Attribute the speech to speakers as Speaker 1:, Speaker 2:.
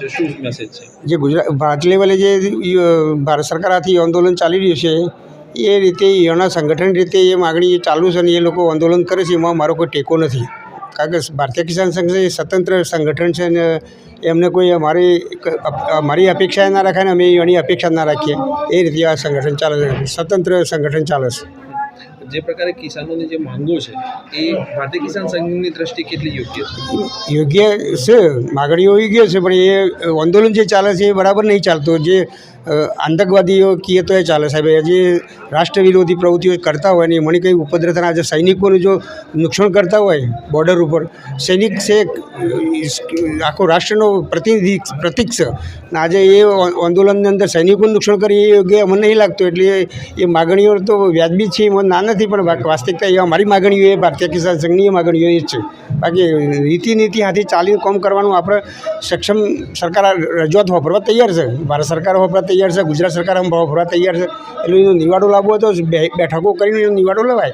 Speaker 1: છે, શું મેસેજ છે?
Speaker 2: જે ભારત લેવલે જે ભારત સરકાર આથી આંદોલન ચાલી રહ્યું છે એ રીતે એના સંગઠન રીતે એ માગણી ચાલુ છે અને એ લોકો આંદોલન કરે છે, એમાં મારો કોઈ ટેકો નથી. કારણ કે ભારતીય કિસાન સંઘ એ સ્વતંત્ર સંગઠન છે અને એમને કોઈ મારી અપેક્ષા ના રાખે ને અમે એની અપેક્ષા ના રાખીએ. એ રીતે આ સંગઠન ચાલે છે, સ્વતંત્ર સંગઠન ચાલે છે.
Speaker 1: જે પ્રકારે કિસાનોની જે માંગો છે એ ભારતીય કિસાન સંઘની દ્રષ્ટિએ કેટલી યોગ્ય છે?
Speaker 2: યોગ્ય છે, માગણીઓ યોગ્ય છે, પણ એ આંદોલન જે ચાલે છે એ બરાબર નહીં ચાલતું. જે આતંકવાદીઓ કહીએ તો એ ચાલે સાહેબ. જે રાષ્ટ્ર વિરોધી પ્રવૃત્તિઓ કરતા હોય ને મને કંઈ ઉપદ્રવ થાય, આજે સૈનિકોનું જો નુકસાન કરતા હોય બોર્ડર ઉપર, સૈનિક છે આખો રાષ્ટ્રનો પ્રતિક છે, આજે એ આંદોલનની અંદર સૈનિકોનું નુકસાન કરી એ યોગ્ય મને નહીં લાગતું. એટલે એ માગણીઓ તો વ્યાજબી છે, એમાં ના નથી, પણ વાસ્તવિકતા એ અમારી માગણીઓ એ ભારતીય કિસાન સંઘની માગણીઓ એ જ છે. બાકી રીતિ હાથી ચાલીને કામ કરવાનું આપણે સક્ષમ સરકાર રજૂઆત વાપરવા તૈયાર છે, ભારત સરકાર વાપરવા તૈયાર છે, ગુજરાત સરકાર વાપરવા તૈયાર છે. એટલે એનો નિવાડો લાવવો હોય તો બેઠકો કરીને એનો નિવાડો લેવાય.